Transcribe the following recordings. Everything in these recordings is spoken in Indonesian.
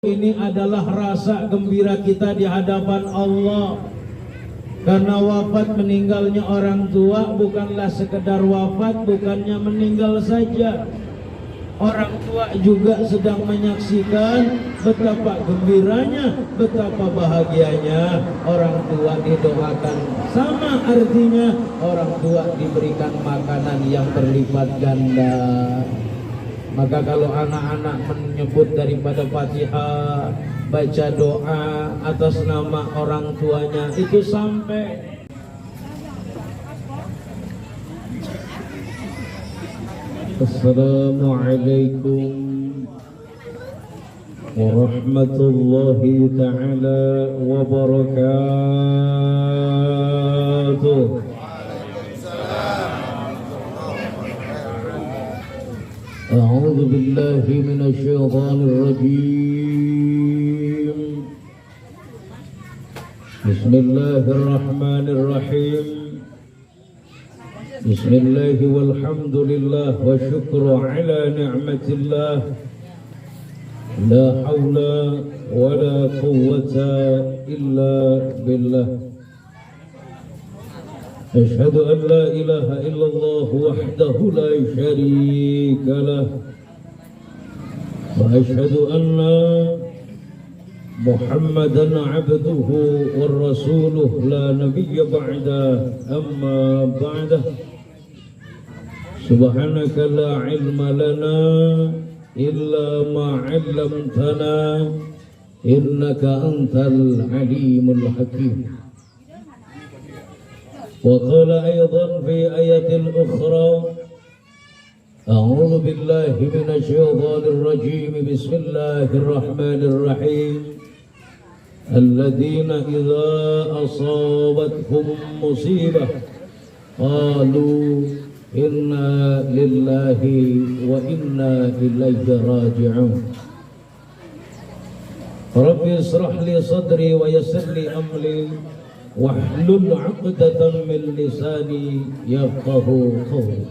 Ini adalah rasa gembira kita di hadapan Allah. Karena wafat meninggalnya orang tua bukanlah sekedar wafat, bukannya meninggal saja. Orang tua juga sedang menyaksikan betapa gembiranya, betapa bahagianya orang tua didoakan. Sama artinya orang tua diberikan makanan yang berlipat ganda. Maka kalau anak-anak menyebut daripada Fatihah, baca doa atas nama orang tuanya, itu sampai. Assalamualaikum warahmatullahi ta'ala wabarakatuh. أعوذ بالله من الشيطان الرجيم بسم الله الرحمن الرحيم بسم الله والحمد لله والشكر على نعمة الله لا حول ولا قوة إلا بالله أشهد أن لا إله إلا الله وحده لا شريك له وأشهد أن محمدا عبده ورسوله لا نبي بعده أما بعده سبحانك لا علم لنا إلا ما علمتنا إنك أنت العليم الحكيم. وقال أيضا في آية أخرى أعوذ بالله من الشيطان الرجيم بسم الله الرحمن الرحيم الذين إذا أصابتهم مصيبة قالوا إنا لله وإنا إليه راجعون رب اشرح لي صدري ويسر لي أمري واحلل عقدة من لساني يفقه قولي.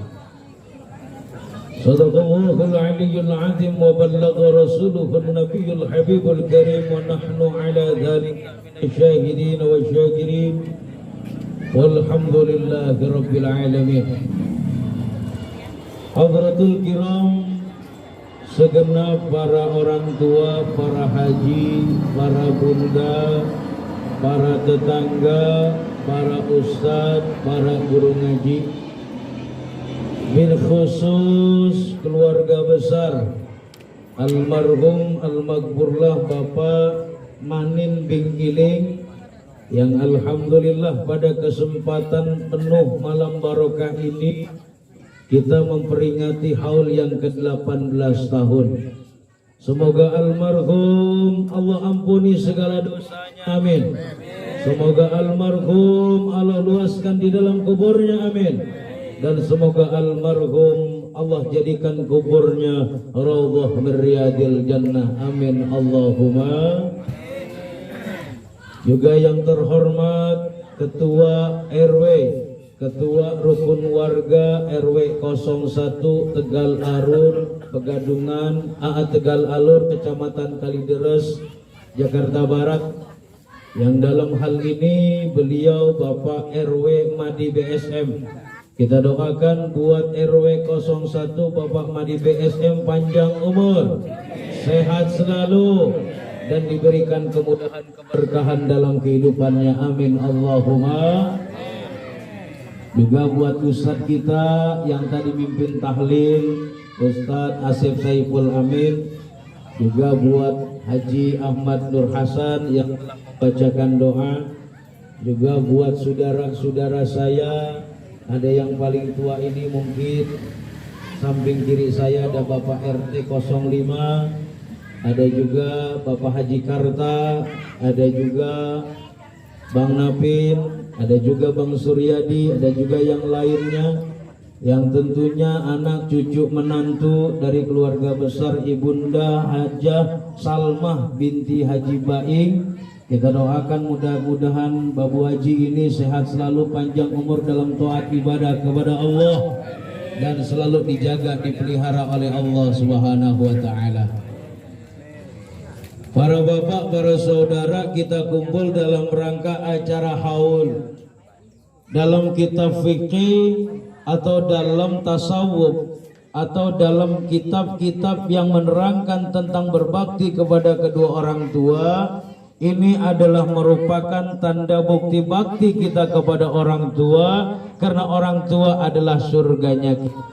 صدق الله العلي العظيم وبلغ رسوله النبي الحبيب الكريم ونحن على ذلك من الشاهدين والشاكرين والحمد لله رب العالمين. Hadratul kiram, segenap para orang tua, para haji, para bunda, para tetangga, para ustadz, para guru ngaji, bil khusus keluarga besar almarhum almaghfurlah Bapak Manin bin Giling yang alhamdulillah pada kesempatan penuh malam barokah ini kita memperingati haul yang ke-18 tahun. Semoga almarhum Allah ampuni segala dosanya, amin. Semoga almarhum Allah luaskan di dalam kuburnya, amin. Dan semoga almarhum Allah jadikan kuburnya raudhah min riyadil jannah, amin Allahumma. Juga yang terhormat Ketua RW, Ketua Rukun Warga RW 01 Tegal Alur, Pegadungan AA Tegal Alur, Kecamatan Kalideres, Jakarta Barat. Yang dalam hal ini beliau Bapak RW Madi BSM. Kita doakan buat RW 01 Bapak Madi BSM panjang umur, sehat selalu, dan diberikan kemudahan keberkahan dalam kehidupannya, amin Allahumma. Juga buat Ustadz kita yang tadi mimpin tahlil, Ustadz Asif Saiful Amin. Juga buat Haji Ahmad Nur Hasan yang telah membacakan doa. Juga buat saudara-saudara saya, ada yang paling tua ini mungkin samping kiri saya ada Bapak RT 05, ada juga Bapak Haji Karta, ada juga Bang Napin, ada juga Bang Suryadi, ada juga yang lainnya, yang tentunya anak cucu menantu dari keluarga besar Ibunda Hajah Salmah binti Haji Baing. Kita doakan mudah-mudahan Babu Haji ini sehat selalu, panjang umur dalam taat ibadah kepada Allah, dan selalu dijaga, dipelihara oleh Allah Subhanahu wa taala. Para bapak, para saudara, kita kumpul dalam rangka acara haul. Dalam kitab fikih atau dalam tasawuf atau dalam kitab-kitab yang menerangkan tentang berbakti kepada kedua orang tua, ini adalah merupakan tanda bukti bakti kita kepada orang tua, karena orang tua adalah surganya kita.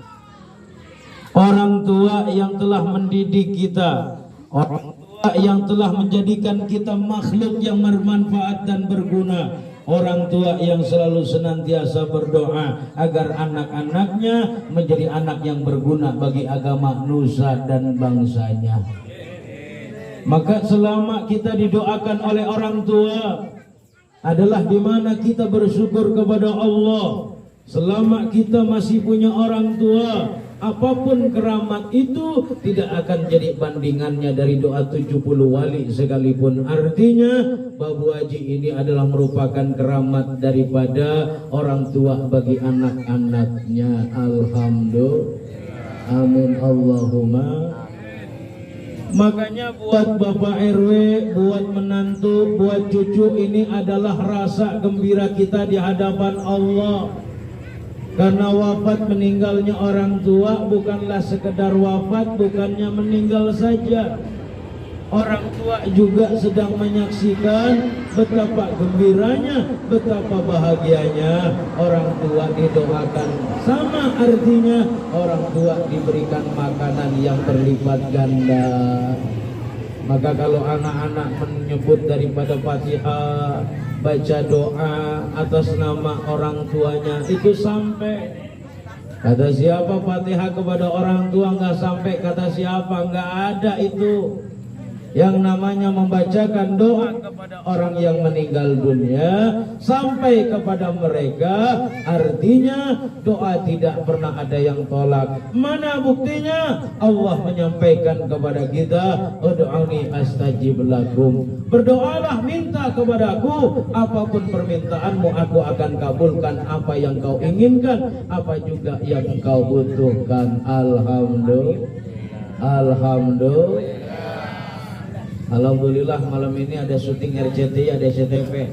Orang tua yang telah mendidik kita, orang tua yang telah menjadikan kita makhluk yang bermanfaat dan berguna, orang tua yang selalu senantiasa berdoa agar anak-anaknya menjadi anak yang berguna bagi agama, nusa dan bangsanya. Maka selama kita didoakan oleh orang tua adalah di mana kita bersyukur kepada Allah. Selama kita masih punya orang tua, apapun keramat itu tidak akan jadi bandingannya dari doa 70 wali sekalipun. Artinya Babu Haji ini adalah merupakan keramat daripada orang tua bagi anak-anaknya. Alhamdulillah. Amin Allahumma. Makanya buat Bapak RW, buat menantu, buat cucu, ini adalah rasa gembira kita di hadapan Allah. Karena wafat meninggalnya orang tua bukanlah sekedar wafat, bukannya meninggal saja. Orang tua juga sedang menyaksikan betapa gembiranya, betapa bahagianya orang tua didoakan. Sama artinya orang tua diberikan makanan yang berlipat ganda. Maka kalau anak-anak menyebut daripada Fatihah, baca doa atas nama orang tuanya, itu sampai. Kata siapa Fatihah kepada orang tua nggak sampai, kata siapa nggak ada itu. Yang namanya membacakan doa kepada orang yang meninggal dunia sampai kepada mereka, artinya doa tidak pernah ada yang tolak. Mana buktinya? Allah menyampaikan kepada kita, ud'uni astajib lakum. Berdoalah, minta kepadaku, apapun permintaanmu aku akan kabulkan. Apa yang kau inginkan, apa juga yang kau butuhkan. Alhamdulillah. Alhamdulillah. Alhamdulillah malam ini ada syuting RCTI, ada SCTV.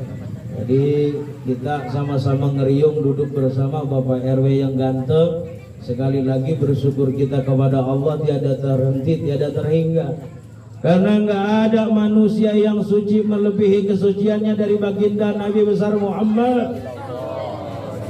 Jadi kita sama-sama ngeriung duduk bersama Bapak RW yang ganteng. Sekali lagi bersyukur kita kepada Allah, tiada terhenti, tiada terhingga. Karena nggak ada manusia yang suci melebihi kesuciannya dari baginda Nabi besar Muhammad.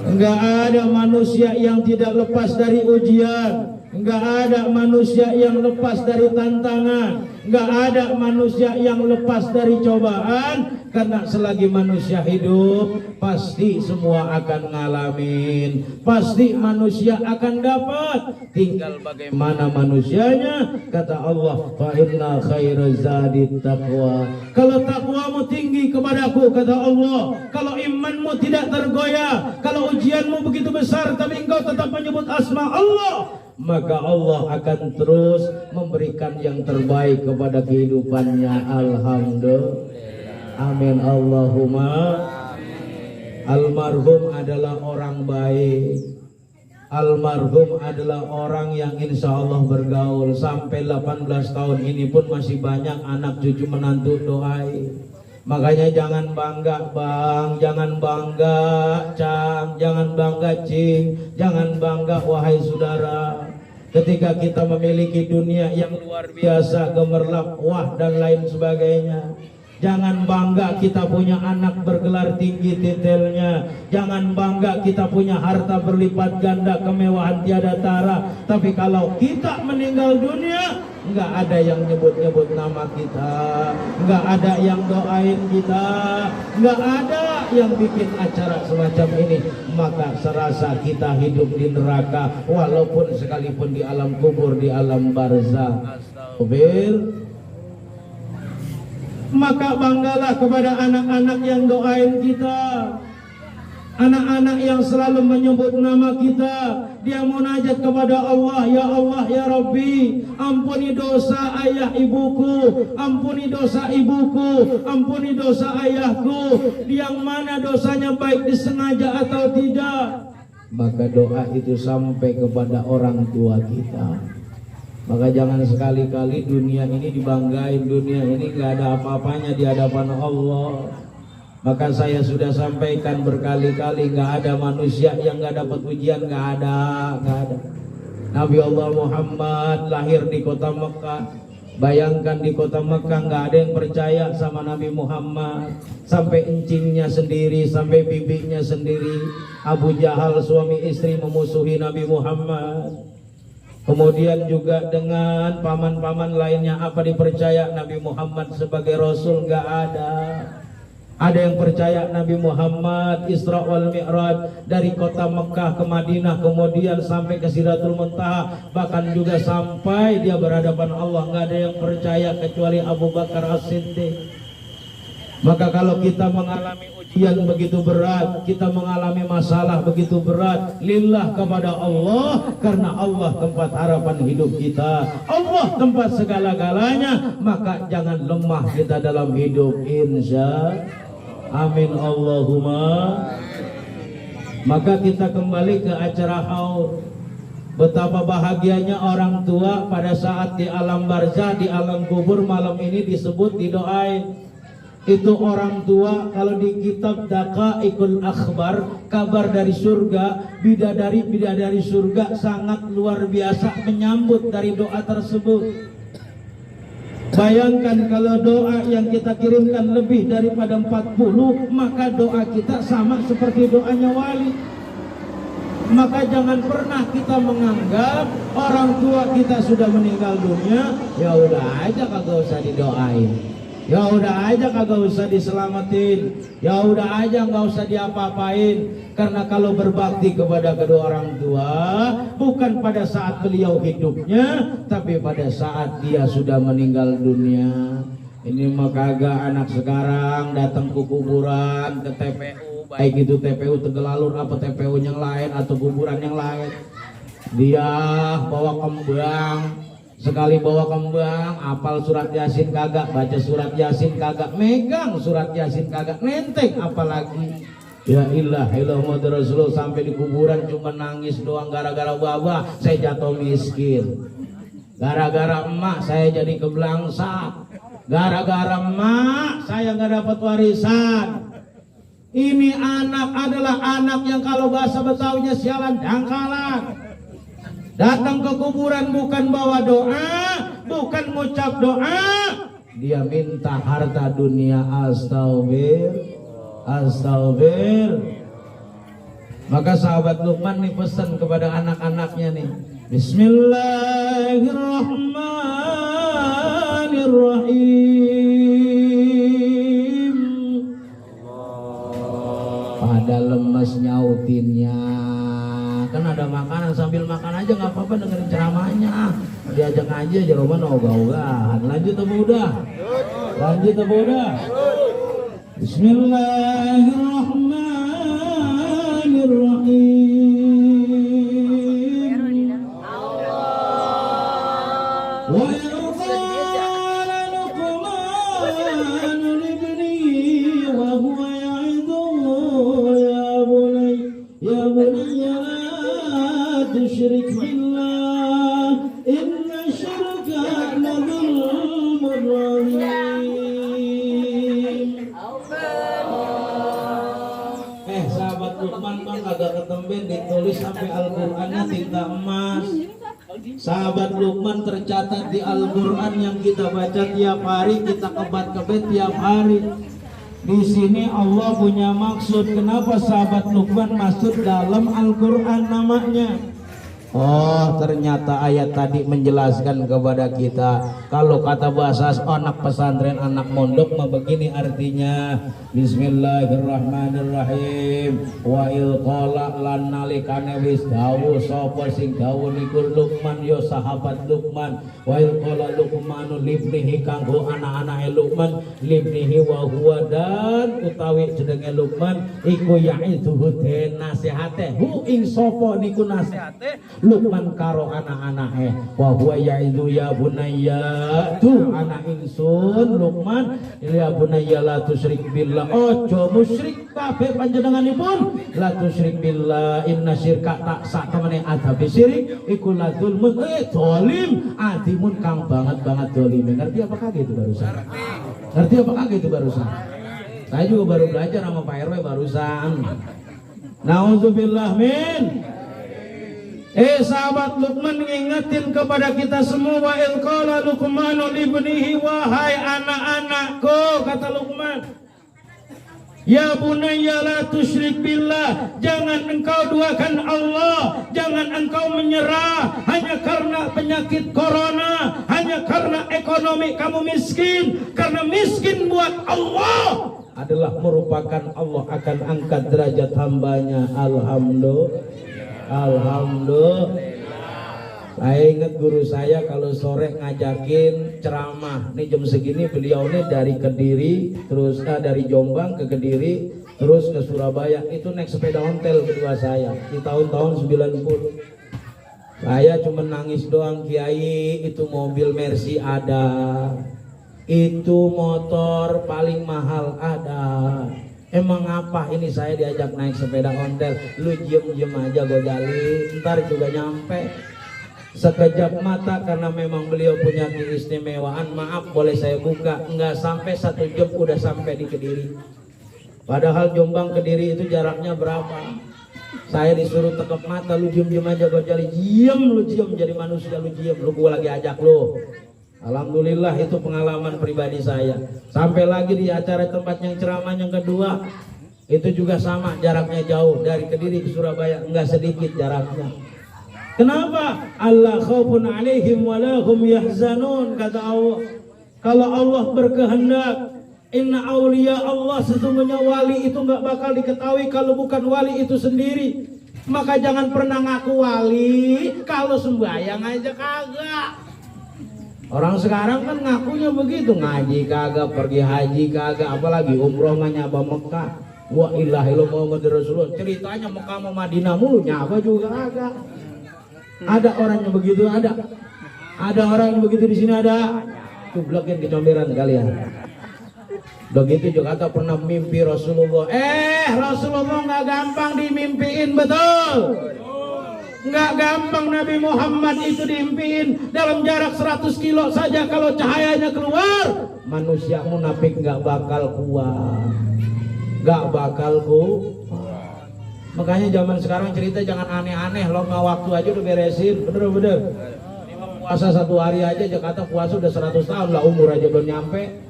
Nggak ada manusia yang tidak lepas dari ujian. Nggak ada manusia yang lepas dari tantangan. Nggak ada manusia yang lepas dari cobaan. Karena selagi manusia hidup, pasti semua akan ngalamin. Pasti manusia akan dapat. Tinggal bagaimana manusianya. Kata Allah, fa inna khairaz zadit taqwa. Kalau takwamu tinggi kepadaku, kata Allah, kalau imanmu tidak tergoyah, kalau ujianmu begitu besar tapi engkau tetap menyebut asma Allah, maka Allah akan terus memberikan yang terbaik kepada kehidupannya. Alhamdulillah. Amin Allahumma. Almarhum adalah orang baik. Almarhum adalah orang yang insya Allah bergaul. Sampai 18 tahun ini pun masih banyak anak cucu menantu doai. Makanya jangan bangga bang, jangan bangga cang, jangan bangga cing, jangan bangga wahai saudara. Ketika kita memiliki dunia yang luar biasa, gemerlap, wah dan lain sebagainya. Jangan bangga kita punya anak bergelar tinggi titelnya. Jangan bangga kita punya harta berlipat ganda, kemewahan tiada tara. Tapi kalau kita meninggal dunia, nggak ada yang nyebut-nyebut nama kita, nggak ada yang doain kita, nggak ada yang bikin acara semacam ini. Maka serasa kita hidup di neraka, walaupun sekalipun di alam kubur, di alam barzakh. Astagfirullah. Maka banggalah kepada anak-anak yang doain kita, anak-anak yang selalu menyebut nama kita. Dia munajat kepada Allah, ya Allah, ya Rabbi, ampuni dosa ayah ibuku, ampuni dosa ibuku, ampuni dosa ayahku, yang mana dosanya baik disengaja atau tidak. Maka doa itu sampai kepada orang tua kita. Maka jangan sekali-kali dunia ini dibanggain. Dunia ini gak ada apa-apanya di hadapan Allah. Maka saya sudah sampaikan berkali-kali, gak ada manusia yang gak dapat ujian. Gak ada. Nabi Allah Muhammad lahir di kota Mekah. Bayangkan di kota Mekah gak ada yang percaya sama Nabi Muhammad. Sampai encingnya sendiri, sampai bibinya sendiri, Abu Jahal suami istri memusuhi Nabi Muhammad. Kemudian juga dengan paman-paman lainnya, apa dipercaya Nabi Muhammad sebagai Rasul? Gak ada. Ada yang percaya Nabi Muhammad Isra wal Mi'raj dari kota Mekah ke Madinah, kemudian sampai ke Sidratul Muntaha, bahkan juga sampai dia berhadapan Allah. Gak ada yang percaya kecuali Abu Bakar As-Siddiq. Maka kalau kita mengalami ujian begitu berat, kita mengalami masalah begitu berat, lillah kepada Allah, karena Allah tempat harapan hidup kita, Allah tempat segala-galanya. Maka jangan lemah kita dalam hidup, insya amin Allahumma. Maka kita kembali ke acara haul. Betapa bahagianya orang tua pada saat di alam barzah, di alam kubur malam ini disebut, didoain. Itu orang tua kalau di kitab Daqaiqul Akhbar, kabar dari surga, bidadari surga sangat luar biasa menyambut dari doa tersebut. Bayangkan kalau doa yang kita kirimkan lebih daripada 40, maka doa kita sama seperti doanya wali. Maka jangan pernah kita menganggap orang tua kita sudah meninggal dunia, ya udah aja kagak usah didoain, ya udah aja kagak usah diselamatin, ya udah aja nggak usah diapa-apain. Karena kalau berbakti kepada kedua orang tua bukan pada saat beliau hidupnya, tapi pada saat dia sudah meninggal dunia. Ini mah kagak anak sekarang datang ke kuburan, ke TPU, baik itu TPU Tegalalur apa TPU yang lain atau kuburan yang lain, dia bawa kembang. Sekali bawa kembang, apal surat Yasin kagak, baca surat Yasin kagak, megang surat Yasin kagak, nenteng apalagi. Ya ilah Muhammad Rasulullah, sampai di kuburan cuma nangis doang gara-gara babah saya jatuh miskin, gara-gara emak saya jadi keblangsa, gara-gara emak saya nggak dapat warisan. Ini anak adalah anak yang kalau bahasa Betawinya sialan dangkalan. Datang ke kuburan bukan bawa doa, bukan ngucap doa, dia minta harta dunia. Astagfir. Maka sahabat Luqman nih pesan kepada anak-anaknya nih, Bismillahirrahmanirrahim. Pada lemes nyautinnya. Kan ada makanan, sambil makan aja nggak apa-apa, dengerin ceramahnya. Diajak aja Roman ogah-ogahan. Lanjut apa udah? Lanjut apa udah? Bismillahirrahmanirrahim. Wa qala Luqman libnihi wa huwa ya'iduhu ya bunayya tusyrik billah inna syirka la dzulmun adzim. Sahabat Luqman bang agak ketemben ditulis sampai Al-Qur'annya tinta emas. Sahabat Luqman tercatat di Al-Qur'an yang kita baca tiap hari, kita kebat-kebet tiap hari. Di sini Allah punya maksud. Kenapa sahabat Luqman masuk dalam Al-Qur'an namanya? Oh, ternyata ayat tadi menjelaskan kepada kita. Kalau kata bahasa anak pesantren, anak mondok mah begini artinya. Bismillahirrahmanirrahim. Wa il qala lan nalikane wis dawuh sapa sing dawuh niku Luqman ya sahabat Luqman. Wa il qala Luqmanu libnihi kanggo anak-anake Luqman, libnihi wa huwa dan utawi jenenge Luqman iku yaitu den nasihate hu ing sapa niku nasihate Luqman karo anak-anake wa huwa ya'idu ya bunayya tuh anak ingsun Luqman ya bunayya la tusyrik billah ojo musyrik kabeh panjenenganipun la tusyrik billah inna syirka tak sak temene adabe syirik iku la zulmun zalim adimun kang banget dolim. Ngerti apa kagak itu barusan? Ngerti apa kagak itu barusan? Saya juga baru belajar sama Pak RW barusan. Nauzubillah min. Sahabat Luqman ngingetin kepada kita semua wa il qala Luqmanu libnihi wahai anak-anakku kata Luqman ya bunayya la tusyrik billah jangan engkau duakan Allah jangan engkau menyerah hanya karena penyakit corona hanya karena ekonomi kamu miskin karena miskin buat Allah adalah merupakan Allah akan angkat derajat hambanya. Alhamdulillah. Saya ingat guru saya kalau sore ngajakin ceramah nih jam segini beliau nih dari Kediri terus dari Jombang ke Kediri terus ke Surabaya itu naik sepeda ontel berdua saya di tahun-tahun 90. Saya cuma nangis doang Kiai itu mobil Mercy ada itu motor paling mahal ada emang apa ini saya diajak naik sepeda ontel lu diem aja Gojali ntar juga nyampe sekejap mata karena memang beliau punya keistimewaan maaf boleh saya buka nggak sampai 1 jam udah sampai di Kediri padahal Jombang Kediri itu jaraknya berapa saya disuruh tekep mata lu diem aja Gojali lu diem jadi manusia lu diem lu gua lagi ajak lu. Alhamdulillah itu pengalaman pribadi saya. Sampai lagi di acara tempat yang ceramah yang kedua itu juga sama jaraknya jauh dari Kediri ke Surabaya enggak sedikit jaraknya. Kenapa? Allah khaufun alaihim walahum yahzanun kata Allah. Kalau Allah berkehendak inna auliya Allah sesungguhnya wali itu enggak bakal diketahui kalau bukan wali itu sendiri. Maka jangan pernah ngaku wali kalau sembahyang aja kagak. Orang sekarang kan ngakunya begitu ngaji kagak, pergi haji kagak, apalagi umroh nyaba Mekah. Wa ilaha illallah Muhammadur Rasulullah. Ceritanya Mekah sama Madinah mulu nyaba juga kagak. Ada orang yang begitu ada. Ada orang yang begitu di sini ada. Cublekin kecomberan kalian. Begitu juga kata pernah mimpi Rasulullah. Rasulullah nggak gampang dimimpiin betul. Nggak gampang Nabi Muhammad itu diimpiin dalam jarak 100 kilo saja kalau cahayanya keluar manusia munafik nggak bakal kuat makanya zaman sekarang cerita jangan aneh-aneh lo nggak waktu aja udah beresin bener puasa 1 hari aja Jakarta puasa udah 100 tahun lah umur aja belum nyampe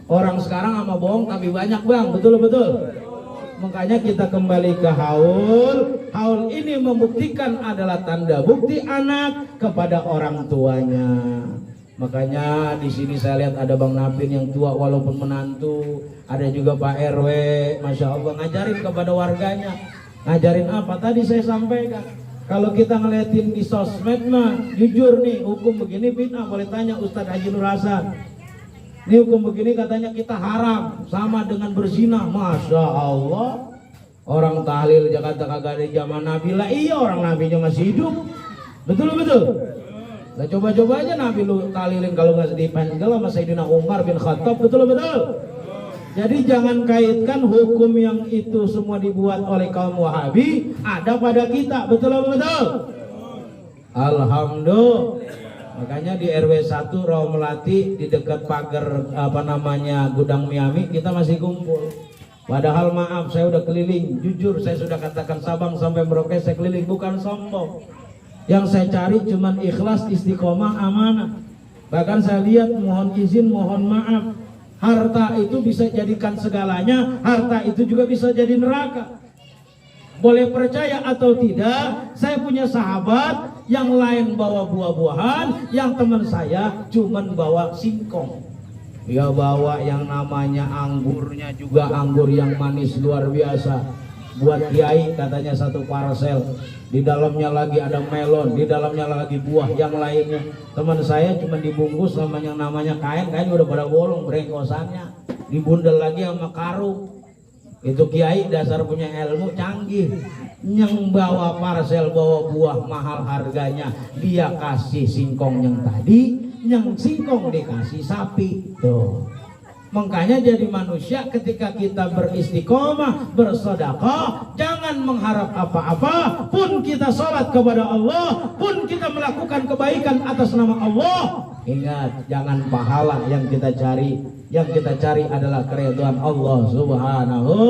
orang sekarang sama bohong tapi banyak bang betul makanya kita kembali ke haul ini membuktikan adalah tanda bukti anak kepada orang tuanya. Makanya di sini saya lihat ada Bang Napin yang tua walaupun menantu, ada juga Pak RW, Masya Allah ngajarin kepada warganya. Ngajarin apa? Tadi saya sampaikan. Kalau kita ngeliatin di sosmed mah, jujur nih hukum begini bid'ah, boleh tanya Ustadz Haji Nur Hasan. Ini hukum begini katanya kita haram sama dengan berzina. Masya Allah. Orang tahlil Jakarta kagak ada zaman Nabi lah. Iya orang Nabinya masih hidup. Betul. Nah, coba aja Nabi lu tahlilin kalau nggak dipendel sama Sayyidina Umar bin Khattab. Betul. Jadi jangan kaitkan hukum yang itu semua dibuat oleh kaum Wahabi ada pada kita. Betul. Alhamdulillah. Makanya di RW 1 Rawa Melati di dekat pagar gudang Miami kita masih kumpul. Padahal maaf saya udah keliling, jujur saya sudah katakan Sabang sampai Merauke saya keliling bukan sombong. Yang saya cari cuman ikhlas, istiqomah, amanah. Bahkan saya lihat mohon izin, mohon maaf. Harta itu bisa jadikan segalanya, harta itu juga bisa jadi neraka. Boleh percaya atau tidak, saya punya sahabat yang lain bawa buah-buahan, yang teman saya cuman bawa singkong. Dia bawa yang namanya anggurnya juga anggur yang manis luar biasa. Buat kiai katanya 1 parcel. Di dalamnya lagi ada melon, di dalamnya lagi buah yang lainnya. Teman saya cuma dibungkus sama yang namanya kain udah pada bolong brengkosannya. Dibundel lagi sama karung. Itu kiai dasar punya ilmu canggih, yang bawa parcel bawa buah mahal harganya, dia kasih singkong yang tadi, yang singkong dikasih sapi. Tuh, makanya jadi manusia ketika kita beristiqomah, bersedekah, jangan mengharap apa-apa. Pun kita sholat kepada Allah, pun kita melakukan kebaikan atas nama Allah, ingat, jangan pahala yang kita cari. Yang kita cari adalah keridhaan Allah Subhanahu.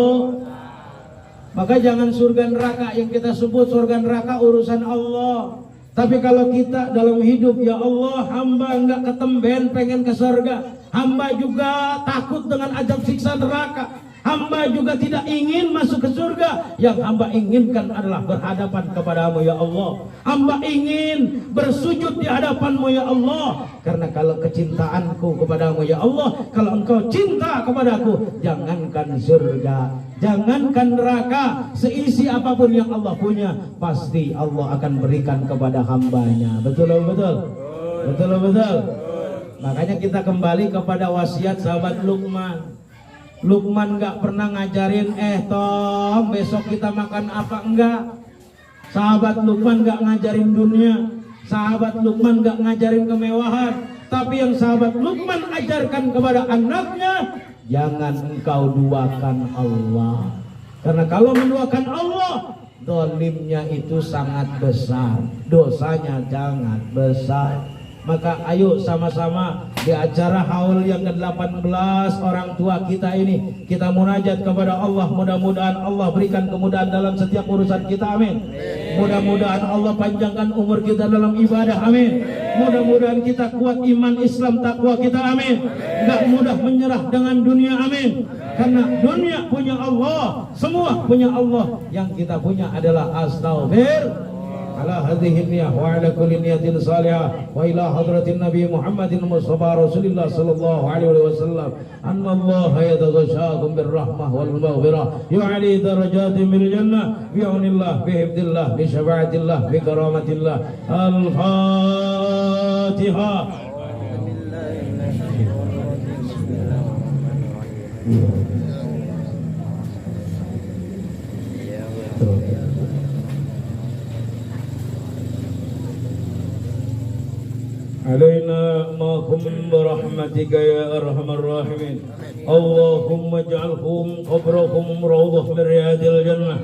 Maka jangan surga neraka yang kita sebut surga neraka urusan Allah. Tapi kalau kita dalam hidup, ya Allah, hamba enggak ketemben pengen ke surga, hamba juga takut dengan azab siksa neraka, hamba juga tidak ingin masuk ke surga. Yang hamba inginkan adalah berhadapan kepadamu ya Allah. Hamba ingin bersujud di hadapanmu ya Allah. Karena kalau kecintaanku kepadamu ya Allah, kalau engkau cinta kepadaku, jangankan surga, jangankan neraka, seisi apapun yang Allah punya, pasti Allah akan berikan kepada hambanya. Betul betul? Betul betul? Makanya kita kembali kepada wasiat sahabat Luqman. Luqman gak pernah ngajarin, Tom besok kita makan apa, enggak. Sahabat Luqman gak ngajarin dunia, sahabat Luqman gak ngajarin kemewahan. Tapi yang sahabat Luqman ajarkan kepada anaknya, jangan engkau duakan Allah. Karena kalau menduakan Allah, dolimnya itu sangat besar, dosanya sangat besar. Maka ayo sama-sama di acara haul yang ke-18 orang tua kita ini, kita munajat kepada Allah. Mudah-mudahan Allah berikan kemudahan dalam setiap urusan kita, amin. Mudah-mudahan Allah panjangkan umur kita dalam ibadah, amin. Mudah-mudahan kita kuat iman Islam takwa kita, amin. Enggak mudah menyerah dengan dunia, amin. Karena dunia punya Allah, semua punya Allah. Yang kita punya adalah astaghfir ala hadhihi niyah wa ala kulli niyatin salihah wa ila hadratin nabi Muhammadin Mustafa Rasulillah sallallahu alaihi wasallam anna Allah yataghashakum birrahmah wal maghfirah yu'ali darajatin bil jannah bi'aunillah bihifdillah bi syafa'atillah bi karamatillah. Al-Fatihah. علينا معكم برحمتك يا أرحم الراحمين. اللهم اجعلهم قبرهم روضة من رياض الجنة،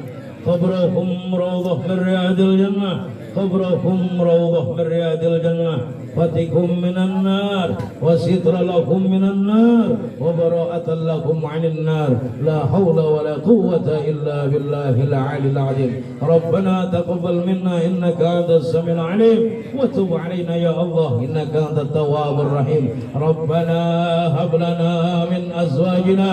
قبرهم روضة من رياض الجنة، قبرهم روضة من رياض الجنة، فتكم من النار وستر لكم من النار وبراءة لكم عن النار. لا حول ولا قوة إلا بالله العلي العظيم. ربنا تقبل منا إنك أنت السميع العليم وتب علينا يا الله إنك أنت التواب الرحيم. ربنا هب لنا من أزواجنا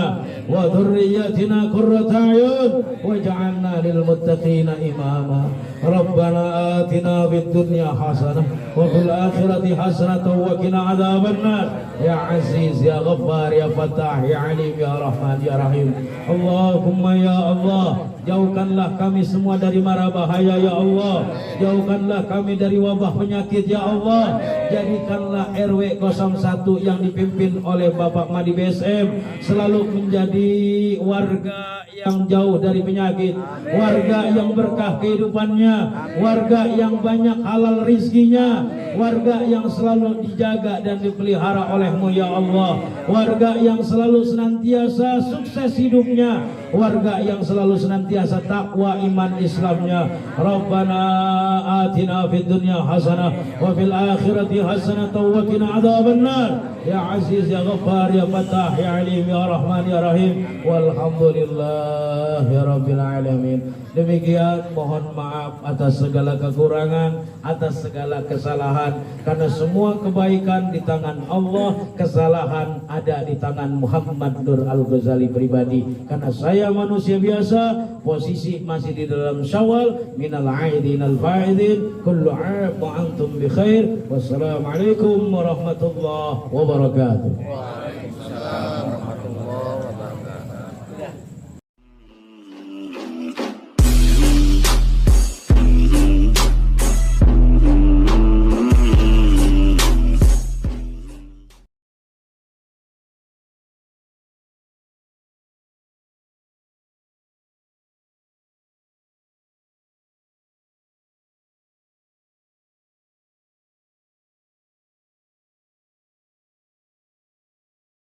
وذرياتنا قرة أعين واجعلنا للمتقين إماما. ربنا آتنا في الدنيا حسنة وفي الآخرة حسنة وقنا عذاب النار. يا عزيز يا غفار يا فتاح يا عليم يا رحمن يا رحيم. اللهم يا الله, jauhkanlah kami semua dari mara bahaya ya Allah. Jauhkanlah kami dari wabah penyakit ya Allah. Jadikanlah RW 01 yang dipimpin oleh Bapak Madi BSM selalu menjadi warga yang jauh dari penyakit, warga yang berkah kehidupannya, warga yang banyak halal rizkinya, warga yang selalu dijaga dan dipelihara olehmu ya Allah, warga yang selalu senantiasa sukses hidupnya, warga yang selalu senantiasa takwa iman Islamnya. Rabbana atina fid dunya hasanah wa fil akhirati hasanah wa qina adzabannar. Ya Aziz ya Ghaffar ya Fattah ya Alim ya Rahman ya Rahim. Walhamdulillahi rabbil alamin. Demikian, mohon maaf atas segala kekurangan, atas segala kesalahan, karena semua kebaikan di tangan Allah, kesalahan ada di tangan Muhammad Nur Al-Ghazali pribadi. Karena saya manusia biasa, posisi masih di dalam Syawal, minal aidin al-faidin, kullu 'am wa antum bi khair. Wassalamualaikum warahmatullahi wabarakatuh.